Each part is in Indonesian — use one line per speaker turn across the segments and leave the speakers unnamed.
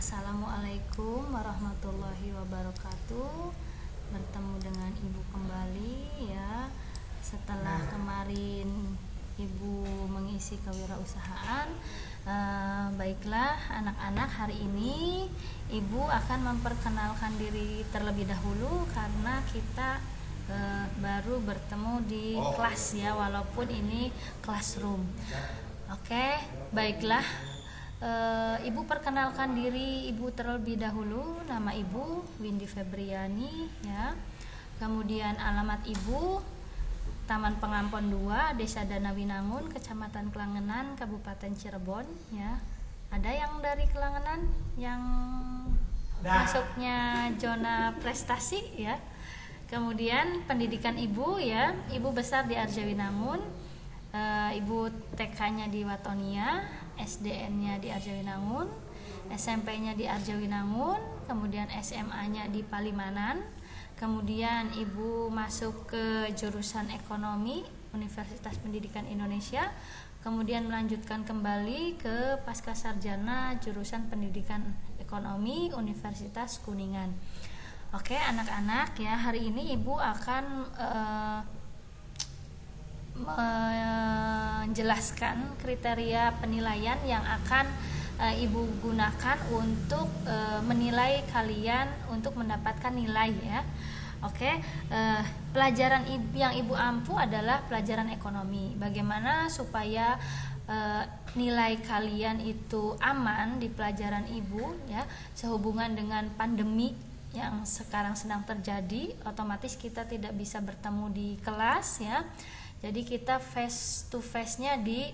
Assalamualaikum warahmatullahi wabarakatuh. Bertemu dengan Ibu kembali ya. Setelah kemarin Ibu mengisi kewirausahaan, baiklah anak-anak, hari ini Ibu akan memperkenalkan diri terlebih dahulu karena kita baru bertemu di kelas ya, walaupun ini classroom. Oke, baiklah. Ibu perkenalkan diri Ibu terlebih dahulu. Nama Ibu Windy Febriani ya. Kemudian alamat Ibu Taman Pengampon 2, Desa Danawinangun, Kecamatan Kelangenan, Kabupaten Cirebon ya. Ada yang dari Kelangenan yang masuknya zona prestasi ya. Kemudian pendidikan Ibu ya, Ibu besar di Arjawinangun, Ibu TK-nya di Watonia, SDN-nya di Arjawinangun, SMP-nya di Arjawinangun, kemudian SMA-nya di Palimanan. Kemudian Ibu masuk ke jurusan Ekonomi Universitas Pendidikan Indonesia, kemudian melanjutkan kembali ke Pascasarjana jurusan Pendidikan Ekonomi Universitas Kuningan. Oke anak-anak ya, hari ini Ibu akan menjelaskan kriteria penilaian yang akan Ibu gunakan untuk menilai kalian untuk mendapatkan nilai ya. Oke, pelajaran yang Ibu ampu adalah pelajaran ekonomi. Bagaimana supaya nilai kalian itu aman di pelajaran Ibu ya, sehubungan dengan pandemi yang sekarang sedang terjadi, otomatis kita tidak bisa bertemu di kelas ya. Jadi kita face to face-nya di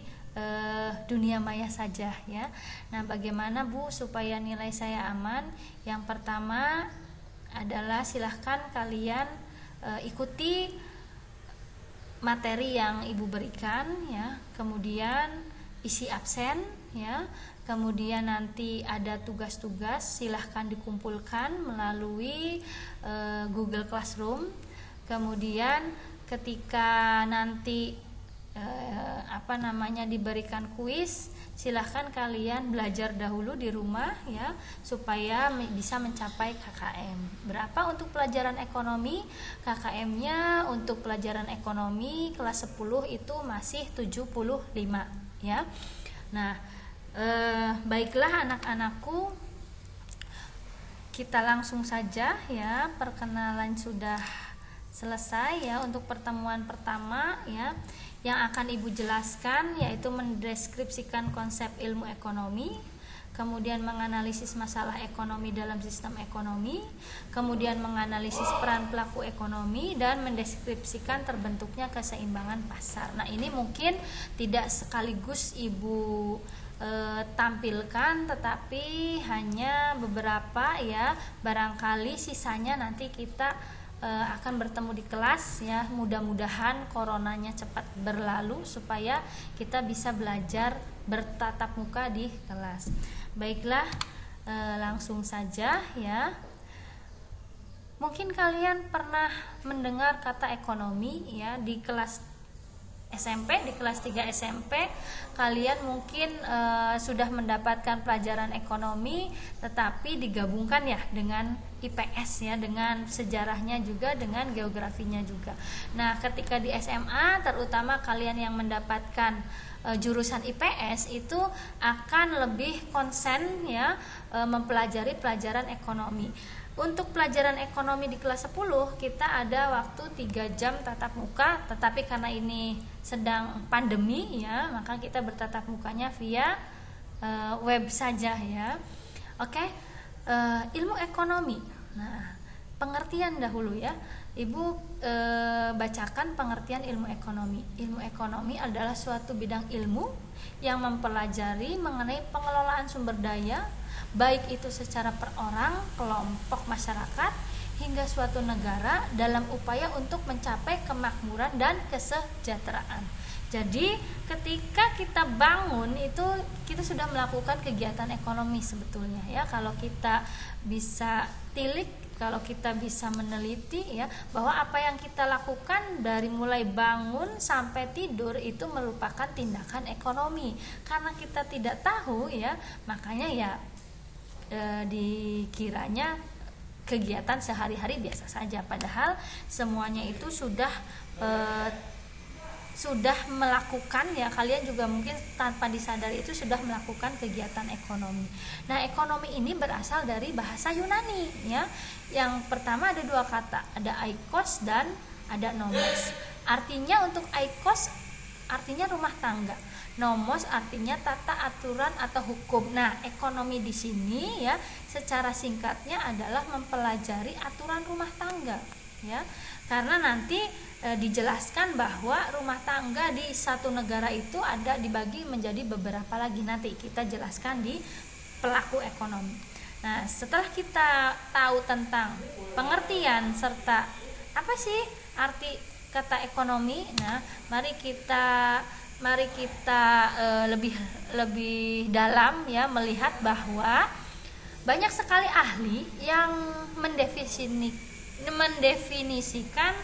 dunia maya saja ya. Nah, bagaimana Bu supaya nilai saya aman? Yang pertama adalah silahkan kalian ikuti materi yang Ibu berikan ya. Kemudian isi absen ya. Kemudian nanti ada tugas-tugas, silahkan dikumpulkan melalui Google Classroom. Kemudian ketika nanti diberikan kuis, silahkan kalian belajar dahulu di rumah ya, supaya bisa mencapai KKM. Berapa untuk pelajaran ekonomi? KKM-nya untuk pelajaran ekonomi kelas 10 itu masih 75 ya. Nah, baiklah anak-anakku, kita langsung saja ya, perkenalan sudah selesai ya untuk pertemuan pertama ya. Yang akan Ibu jelaskan yaitu mendeskripsikan konsep ilmu ekonomi, kemudian menganalisis masalah ekonomi dalam sistem ekonomi, kemudian menganalisis peran pelaku ekonomi, dan mendeskripsikan terbentuknya keseimbangan pasar. Nah, ini mungkin tidak sekaligus Ibu tampilkan, tetapi hanya beberapa ya, barangkali sisanya nanti kita akan bertemu di kelas ya. Mudah-mudahan coronanya cepat berlalu supaya kita bisa belajar bertatap muka di kelas. Baiklah, langsung saja ya. Mungkin kalian pernah mendengar kata ekonomi ya di kelas SMP, di kelas 3 SMP kalian mungkin sudah mendapatkan pelajaran ekonomi, tetapi digabungkan ya dengan IPS ya, dengan sejarahnya juga, dengan geografinya juga. Nah, ketika di SMA terutama kalian yang mendapatkan jurusan IPS itu akan lebih konsen ya mempelajari pelajaran ekonomi. Untuk pelajaran ekonomi di kelas 10 kita ada waktu 3 jam tatap muka, tetapi karena ini sedang pandemi ya, maka kita bertatap mukanya via web saja ya. Oke, ilmu ekonomi. Nah, pengertian dahulu ya. Ibu bacakan pengertian ilmu ekonomi. Ilmu ekonomi adalah suatu bidang ilmu yang mempelajari mengenai pengelolaan sumber daya, baik itu secara per orang, kelompok masyarakat, hingga suatu negara dalam upaya untuk mencapai kemakmuran dan kesejahteraan. Jadi ketika kita bangun itu kita sudah melakukan kegiatan ekonomi sebetulnya ya. Kalau kita bisa tilik, kalau kita bisa meneliti ya, bahwa apa yang kita lakukan dari mulai bangun sampai tidur itu merupakan tindakan ekonomi. Karena kita tidak tahu ya, makanya ya dikiranya kegiatan sehari-hari biasa saja, padahal semuanya itu sudah melakukan, ya kalian juga mungkin tanpa disadari itu sudah melakukan kegiatan ekonomi. Nah, ekonomi ini berasal dari bahasa Yunani, ya. Yang pertama ada dua kata, ada oikos dan ada nomos. Artinya untuk oikos artinya rumah tangga, nomos artinya tata aturan atau hukum. Nah, ekonomi di sini ya secara singkatnya adalah mempelajari aturan rumah tangga, ya. Karena nanti dijelaskan bahwa rumah tangga di satu negara itu ada dibagi menjadi beberapa lagi, nanti kita jelaskan di pelaku ekonomi. Nah, setelah kita tahu tentang pengertian serta apa sih arti kata ekonomi, nah mari kita lebih dalam ya melihat bahwa banyak sekali ahli yang mendefinisikan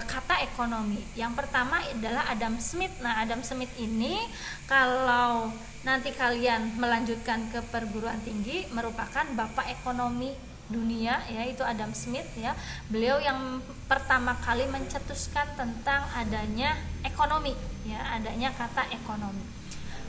kata ekonomi. Yang pertama adalah Adam Smith. Nah, Adam Smith ini kalau nanti kalian melanjutkan ke perguruan tinggi merupakan bapak ekonomi dunia, yaitu Adam Smith, ya. Beliau yang pertama kali mencetuskan tentang adanya ekonomi, ya, adanya kata ekonomi.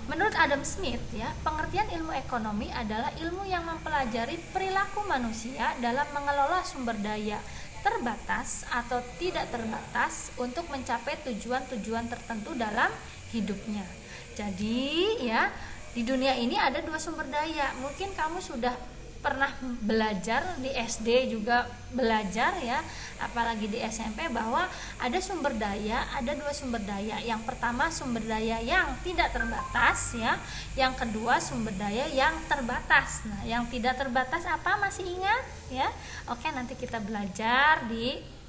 Menurut Adam Smith, ya, pengertian ilmu ekonomi adalah ilmu yang mempelajari perilaku manusia dalam mengelola sumber daya terbatas atau tidak terbatas untuk mencapai tujuan-tujuan tertentu dalam hidupnya. Jadi, ya, di dunia ini ada dua sumber daya. Mungkin kamu sudah pernah belajar di SD juga belajar, ya, apalagi di SMP, bahwa ada sumber daya, ada dua sumber daya. Yang pertama sumber daya yang tidak terbatas, ya. Yang kedua sumber daya yang terbatas. Nah, yang tidak terbatas apa, masih ingat, ya? Oke, nanti kita belajar di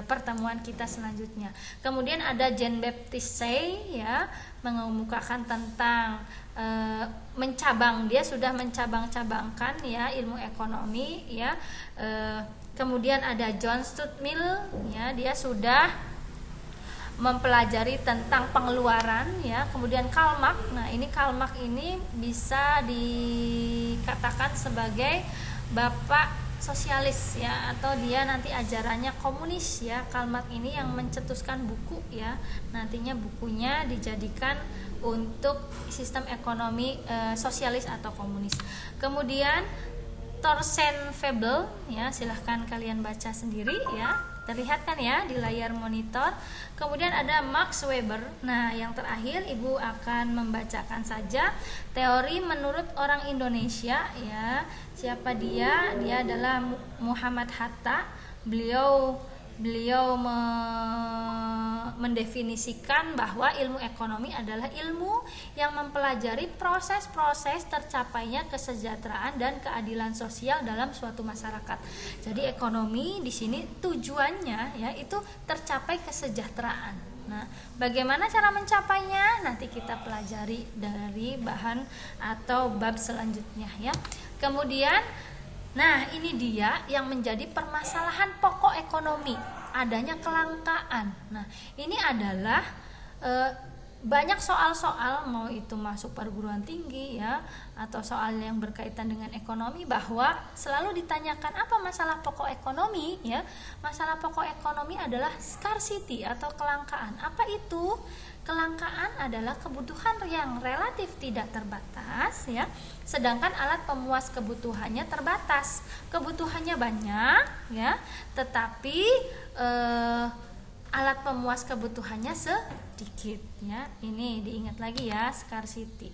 pertemuan kita selanjutnya. Kemudian ada Jean Baptiste Say, ya, mengemukakan tentang dia sudah mencabang-cabangkan, ya, ilmu ekonomi, ya. Kemudian ada John Stuart Mill, ya, dia sudah mempelajari tentang pengeluaran, ya. Kemudian Karl Marx. Nah, ini Karl Marx ini bisa dikatakan sebagai bapak sosialis, ya, atau dia nanti ajarannya komunis, ya. Karl Marx ini yang mencetuskan buku, ya, nantinya bukunya dijadikan untuk sistem ekonomi sosialis atau komunis. Kemudian Thorsten Veblen, ya, silahkan kalian baca sendiri, ya, terlihat kan, ya, di layar monitor. Kemudian ada Max Weber. Nah, yang terakhir Ibu akan membacakan saja teori menurut orang Indonesia, ya. Siapa dia? Dia adalah Muhammad Hatta. Beliau mendefinisikan bahwa ilmu ekonomi adalah ilmu yang mempelajari proses-proses tercapainya kesejahteraan dan keadilan sosial dalam suatu masyarakat. Jadi ekonomi di sini tujuannya, ya, itu tercapai kesejahteraan. Nah, bagaimana cara mencapainya? Nanti kita pelajari dari bahan atau bab selanjutnya, ya. Kemudian, nah, ini dia yang menjadi permasalahan pokok ekonomi, adanya kelangkaan. Nah, ini adalah banyak soal-soal, mau itu masuk perguruan tinggi, ya, atau soal yang berkaitan dengan ekonomi, bahwa selalu ditanyakan apa masalah pokok ekonomi, ya. Masalah pokok ekonomi adalah scarcity atau kelangkaan. Apa itu? Kelangkaan adalah kebutuhan yang relatif tidak terbatas, ya, sedangkan alat pemuas kebutuhannya terbatas. Kebutuhannya banyak, ya, tetapi alat pemuas kebutuhannya sedikit, ya. Ini diingat lagi, ya, scarcity.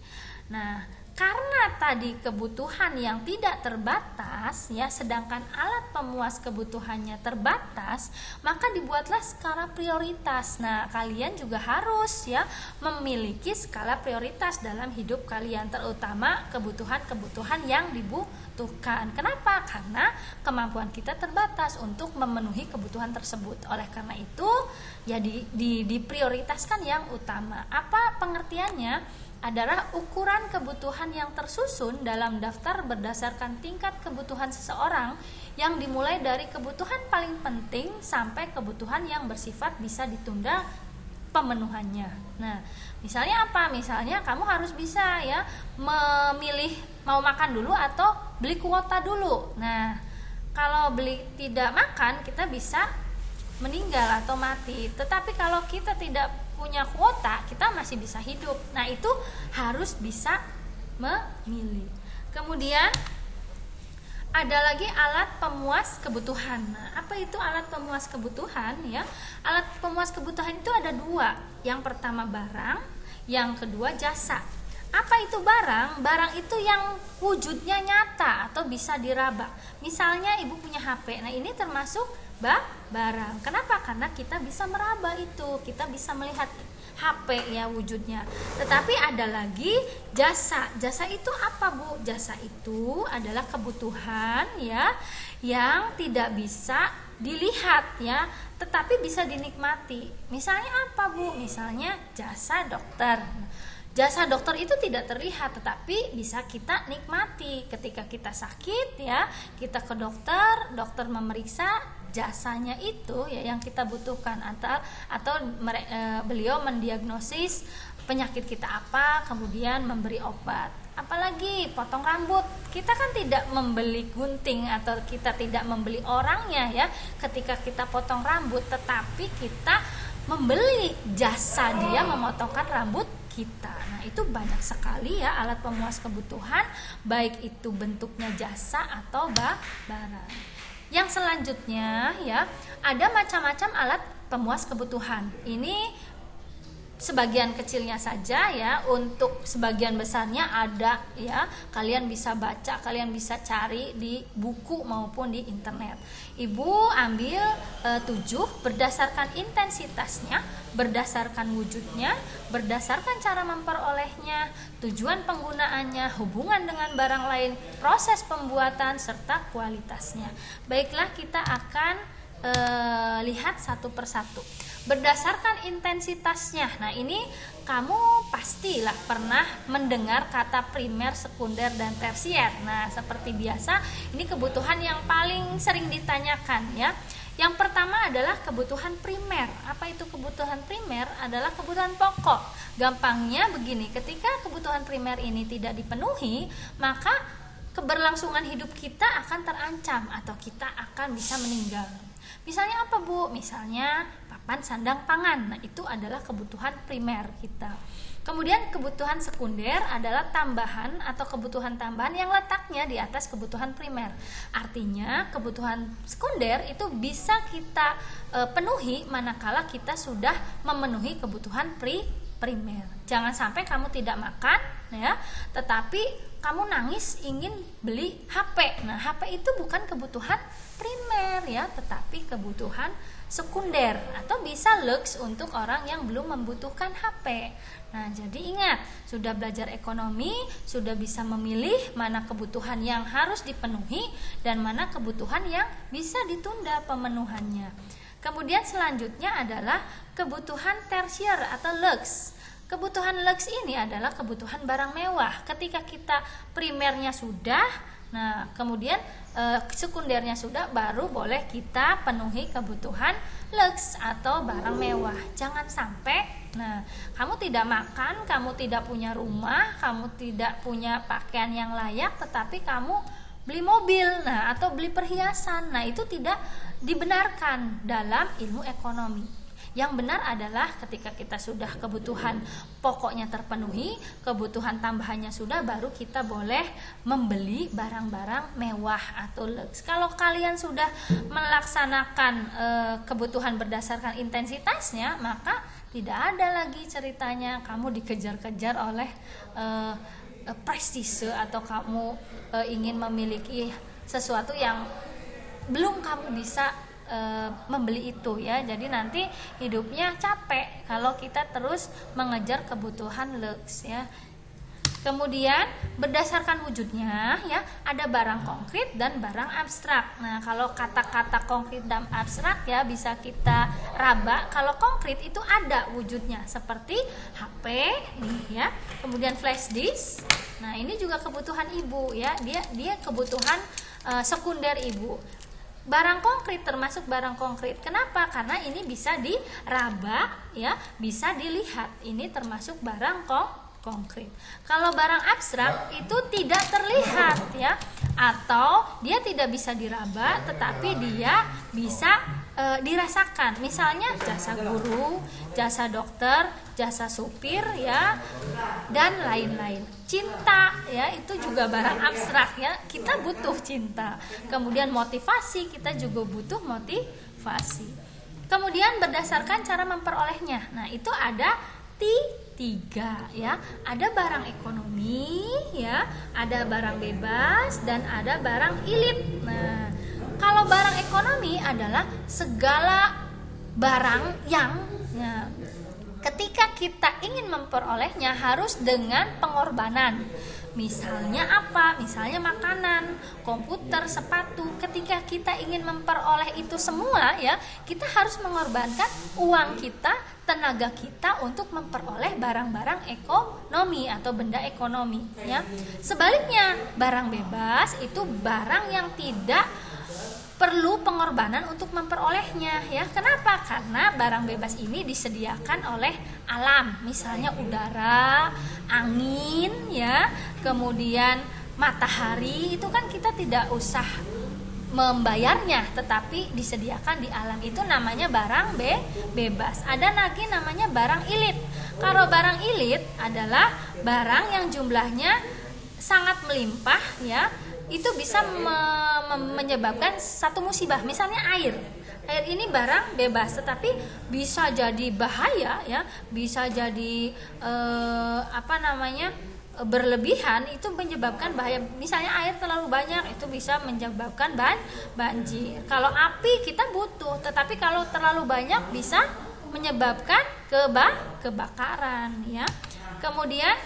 Nah, karena tadi kebutuhan yang tidak terbatas, ya, sedangkan alat pemuas kebutuhannya terbatas, maka dibuatlah skala prioritas. Nah, kalian juga harus, ya, memiliki skala prioritas dalam hidup kalian, terutama kebutuhan-kebutuhan yang dibutuhkan. Kenapa? Karena kemampuan kita terbatas untuk memenuhi kebutuhan tersebut. Oleh karena itu, ya, diprioritaskan yang utama. Apa pengertiannya? Adalah ukuran kebutuhan yang tersusun dalam daftar berdasarkan tingkat kebutuhan seseorang, yang dimulai dari kebutuhan paling penting sampai kebutuhan yang bersifat bisa ditunda pemenuhannya. Nah, misalnya apa? Misalnya kamu harus bisa ya memilih mau makan dulu atau beli kuota dulu. Nah, kalau tidak makan kita bisa meninggal atau mati. Tetapi kalau kita tidak punya kuota, kita masih bisa hidup. Nah, itu harus bisa memilih. Kemudian ada lagi alat pemuas kebutuhan. Nah, apa itu alat pemuas kebutuhan ya? Alat pemuas kebutuhan itu ada dua. Yang pertama barang, yang kedua jasa. Apa itu barang? Barang itu yang wujudnya nyata atau bisa diraba. Misalnya ibu punya HP. Nah, ini termasuk barang. Kenapa? Karena kita bisa meraba itu, kita bisa melihat HP ya wujudnya. Tetapi ada lagi jasa. Jasa itu apa, Bu? Jasa itu adalah kebutuhan ya yang tidak bisa dilihat ya, tetapi bisa dinikmati. Misalnya apa, Bu? Misalnya jasa dokter. Jasa dokter itu tidak terlihat tetapi bisa kita nikmati. Ketika kita sakit ya, kita ke dokter, dokter memeriksa, jasanya itu ya yang kita butuhkan, atau beliau mendiagnosis penyakit kita apa, kemudian memberi obat. Apalagi potong rambut, kita kan tidak membeli gunting atau kita tidak membeli orangnya ya ketika kita potong rambut, tetapi kita membeli jasa dia memotongkan rambut kita. Nah, itu banyak sekali ya alat pemuas kebutuhan, baik itu bentuknya jasa atau barang. Yang selanjutnya ya, ada macam-macam alat pemuas kebutuhan. Ini sebagian kecilnya saja ya, untuk sebagian besarnya ada ya. Kalian bisa baca, kalian bisa cari di buku maupun di internet. Ibu ambil 7 berdasarkan intensitasnya, berdasarkan wujudnya, berdasarkan cara memperolehnya, tujuan penggunaannya, hubungan dengan barang lain, proses pembuatan serta kualitasnya. Baiklah, kita akan lihat satu persatu. Berdasarkan intensitasnya. Nah, ini kamu pastilah pernah mendengar kata primer, sekunder, dan tersier. Nah, seperti biasa, ini kebutuhan yang paling sering ditanyakan ya. Yang pertama adalah kebutuhan primer. Apa itu kebutuhan primer? Adalah kebutuhan pokok. Gampangnya begini, ketika kebutuhan primer ini tidak dipenuhi, maka keberlangsungan hidup kita akan terancam atau kita akan bisa meninggal. Misalnya apa, Bu? Misalnya papan, sandang, pangan. Nah, itu adalah kebutuhan primer kita. Kemudian kebutuhan sekunder adalah tambahan atau kebutuhan tambahan yang letaknya di atas kebutuhan primer. Artinya kebutuhan sekunder itu bisa kita penuhi manakala kita sudah memenuhi kebutuhan primer. Jangan sampai kamu tidak makan ya, tetapi kamu nangis ingin beli HP. Nah, HP itu bukan kebutuhan primer ya, tetapi kebutuhan sekunder atau bisa lux untuk orang yang belum membutuhkan HP. Nah, jadi ingat, sudah belajar ekonomi, sudah bisa memilih mana kebutuhan yang harus dipenuhi dan mana kebutuhan yang bisa ditunda pemenuhannya. Kemudian selanjutnya adalah kebutuhan tersier atau lux. Kebutuhan lux ini adalah kebutuhan barang mewah. Ketika kita primernya sudah, nah kemudian sekundernya sudah, baru boleh kita penuhi kebutuhan lux atau barang mewah. Jangan sampai kamu tidak makan, kamu tidak punya rumah, kamu tidak punya pakaian yang layak, tetapi kamu beli mobil atau beli perhiasan. Nah, itu tidak dibenarkan dalam ilmu ekonomi. Yang benar adalah ketika kita sudah kebutuhan pokoknya terpenuhi, kebutuhan tambahannya sudah, baru kita boleh membeli barang-barang mewah atau lux. Kalau kalian sudah melaksanakan kebutuhan berdasarkan intensitasnya, maka tidak ada lagi ceritanya kamu dikejar-kejar oleh prestise atau kamu ingin memiliki sesuatu yang belum kamu bisa membeli itu ya. Jadi nanti hidupnya capek kalau kita terus mengejar kebutuhan lux ya. Kemudian berdasarkan wujudnya ya, ada barang konkret dan barang abstrak. Nah, kalau kata-kata konkret dan abstrak ya bisa kita raba. Kalau konkret itu ada wujudnya seperti HP nih ya. Kemudian flash disk. Nah, ini juga kebutuhan ibu ya. Dia kebutuhan sekunder ibu. barang konkret, termasuk barang konkret. Kenapa? Karena ini bisa diraba ya, bisa dilihat. Ini termasuk barang konkret. Kalau barang abstrak itu tidak terlihat ya, atau dia tidak bisa diraba tetapi dia bisa dirasakan. Misalnya jasa guru, jasa dokter, jasa supir ya, dan lain-lain. Cinta ya, itu juga barang abstrak ya. Kita butuh cinta. Kemudian motivasi, kita juga butuh motivasi. Kemudian berdasarkan cara memperolehnya. Nah, itu ada tiga ya. Ada barang ekonomi ya, ada barang bebas, dan ada barang ilit. Nah, kalau barang ekonomi adalah segala barang yang ya, ketika kita ingin memperolehnya harus dengan pengorbanan. Misalnya apa? Misalnya makanan, komputer, sepatu. Ketika kita ingin memperoleh itu semua ya, kita harus mengorbankan uang kita, tenaga kita untuk memperoleh barang-barang ekonomi atau benda ekonomi ya. Sebaliknya, barang bebas itu barang yang tidak perlu pengorbanan untuk memperolehnya ya. Kenapa? Karena barang bebas ini disediakan oleh alam, misalnya udara, angin ya, kemudian matahari, itu kan kita tidak usah membayarnya, tetapi disediakan di alam. Itu namanya barang bebas. Ada lagi namanya barang ilit. Kalau barang ilit adalah barang yang jumlahnya sangat melimpah ya, itu bisa menyebabkan satu musibah. Misalnya air ini barang bebas, tetapi bisa jadi bahaya ya, bisa jadi berlebihan, itu menyebabkan bahaya. Misalnya air terlalu banyak, itu bisa menyebabkan banjir. Kalau api kita butuh, tetapi kalau terlalu banyak bisa menyebabkan kebakaran ya. Kemudian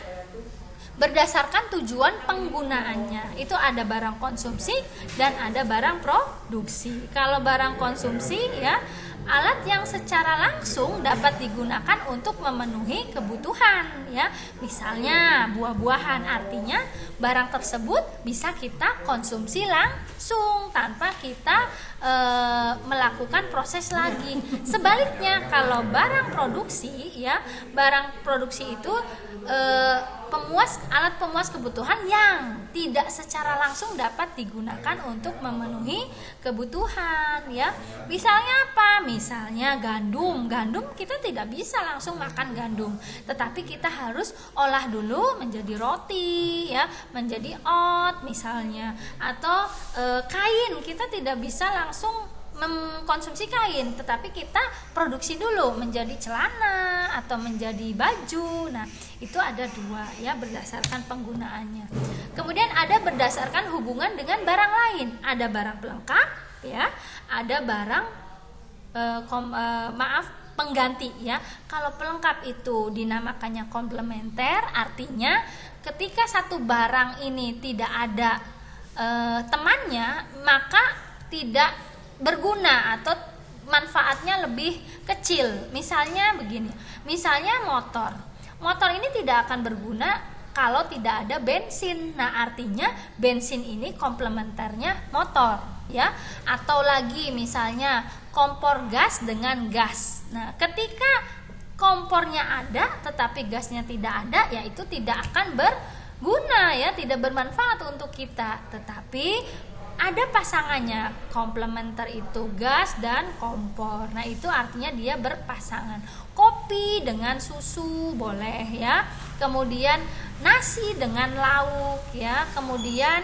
berdasarkan tujuan penggunaannya, itu ada barang konsumsi dan ada barang produksi. Kalau barang konsumsi ya, alat yang secara langsung dapat digunakan untuk memenuhi kebutuhan ya. Misalnya buah-buahan, artinya barang tersebut bisa kita konsumsi langsung tanpa kita melakukan proses lagi. Sebaliknya, kalau barang produksi ya, barang produksi itu alat pemuas kebutuhan yang tidak secara langsung dapat digunakan untuk memenuhi kebutuhan ya. Misalnya apa? Misalnya gandum kita tidak bisa langsung makan gandum, tetapi kita harus olah dulu menjadi roti ya, menjadi oat misalnya. Atau kain, kita tidak bisa langsung mengkonsumsi kain, tetapi kita produksi dulu menjadi celana atau menjadi baju. Nah, itu ada dua ya, berdasarkan penggunaannya. Kemudian ada berdasarkan hubungan dengan barang lain. Ada barang pelengkap ya, ada barang pengganti ya. Kalau pelengkap itu dinamakannya komplementer, artinya ketika satu barang ini tidak ada temannya, maka tidak berguna atau manfaatnya lebih kecil. Misalnya begini, misalnya motor ini tidak akan berguna kalau tidak ada bensin. Nah, artinya bensin ini komplementernya motor ya. Atau lagi misalnya kompor gas dengan gas. Nah, ketika kompornya ada tetapi gasnya tidak ada, ya itu tidak akan berguna ya, tidak bermanfaat untuk kita. Tetapi ada pasangannya, komplementer itu gas dan kompor. Nah, itu artinya dia berpasangan. Kopi dengan susu boleh ya. Kemudian nasi dengan lauk ya. Kemudian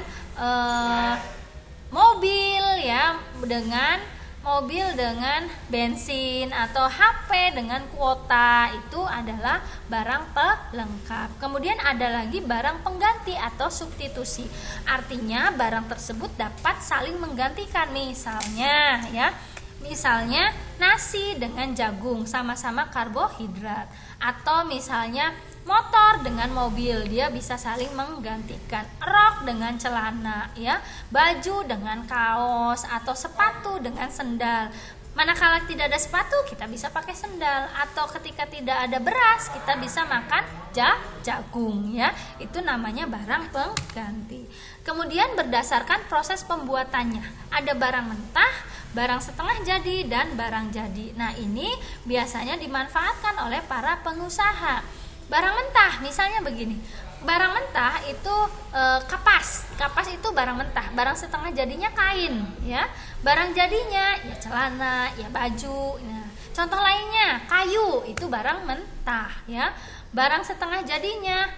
mobil dengan bensin, atau HP dengan kuota, itu adalah barang pelengkap. Kemudian ada lagi barang pengganti atau substitusi. Artinya barang tersebut dapat saling menggantikan. Misalnya nasi dengan jagung, sama-sama karbohidrat. Atau misalnya motor dengan mobil, dia bisa saling menggantikan. Rok dengan celana ya, baju dengan kaos, atau sepatu dengan sendal. Manakala tidak ada sepatu, kita bisa pakai sendal, atau ketika tidak ada beras, kita bisa makan jagung ya. Itu namanya barang pengganti. Kemudian berdasarkan proses pembuatannya, ada barang mentah, barang setengah jadi, dan barang jadi. Nah, ini biasanya dimanfaatkan oleh para pengusaha. Barang mentah misalnya begini. Barang mentah itu kapas itu barang mentah. Barang setengah jadinya kain ya. Barang jadinya ya celana, ya baju. Nah, contoh lainnya kayu, itu barang mentah ya. Barang setengah jadinya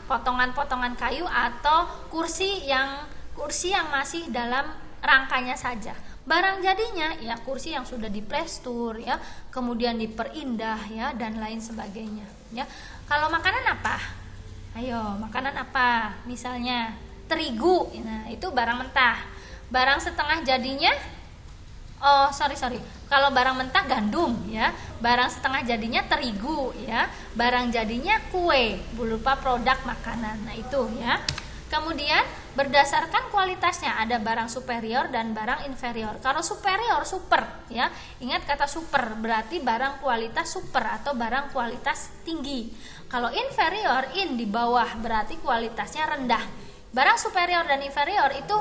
potongan-potongan kayu atau kursi yang masih dalam rangkanya saja. Barang jadinya ya kursi yang sudah diplestur ya, kemudian diperindah ya, dan lain sebagainya ya. Kalau makanan apa? Ayo, makanan apa? Misalnya terigu. Nah, itu barang mentah. Barang setengah jadinya kalau barang mentah gandum ya, barang setengah jadinya terigu ya, barang jadinya kue berupa produk makanan. Nah, itu ya. Kemudian berdasarkan kualitasnya, ada barang superior dan barang inferior. Kalau superior, super ya. Ingat kata super, berarti barang kualitas super atau barang kualitas tinggi. Kalau inferior, di bawah, berarti kualitasnya rendah. Barang superior dan inferior itu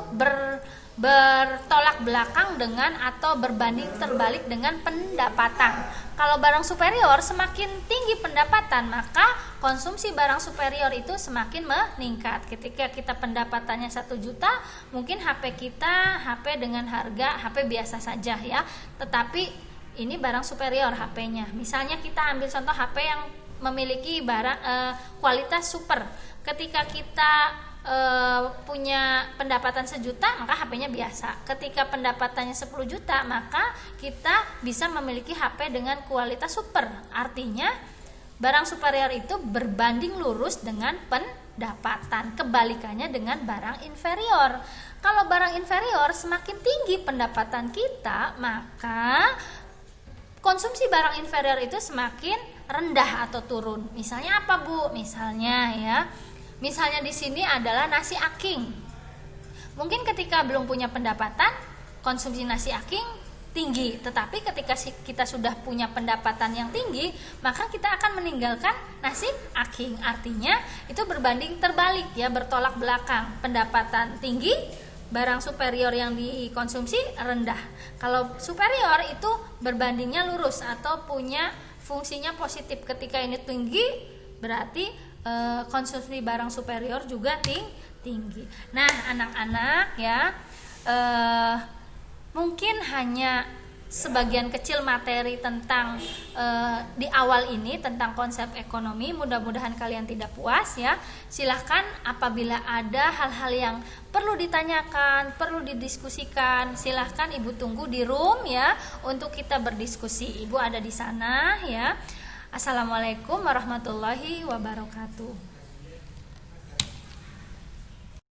bertolak belakang dengan atau berbanding terbalik dengan pendapatan. Kalau barang superior semakin tinggi pendapatan, maka konsumsi barang superior itu semakin meningkat. Ketika kita pendapatannya 1 juta, mungkin HP kita HP dengan harga HP biasa saja ya. Tetapi ini barang superior HP-nya. Misalnya kita ambil contoh HP yang memiliki barang kualitas super. Ketika kita punya pendapatan 1 juta, maka HP-nya biasa. Ketika pendapatannya 10 juta, maka kita bisa memiliki HP dengan kualitas super. Artinya barang superior itu berbanding lurus dengan pendapatan. Kebalikannya dengan barang inferior. Kalau barang inferior semakin tinggi pendapatan kita, maka konsumsi barang inferior itu semakin rendah atau turun. Misalnya apa, Bu? Misalnya di sini adalah nasi aking. Mungkin ketika belum punya pendapatan, konsumsi nasi aking tinggi, tetapi ketika kita sudah punya pendapatan yang tinggi, maka kita akan meninggalkan nasi aking. Artinya itu berbanding terbalik ya, bertolak belakang. Pendapatan tinggi, barang superior yang dikonsumsi rendah. Kalau superior itu berbandingnya lurus atau punya fungsinya positif. Ketika ini tinggi, berarti konsumsi barang superior juga tinggi. Nah, anak-anak ya, mungkin hanya sebagian kecil materi tentang di awal ini tentang konsep ekonomi. Mudah-mudahan kalian tidak puas ya. Silahkan apabila ada hal-hal yang perlu ditanyakan, perlu didiskusikan, silahkan Ibu tunggu di room ya untuk kita berdiskusi. Ibu ada di sana ya. Assalamualaikum warahmatullahi wabarakatuh.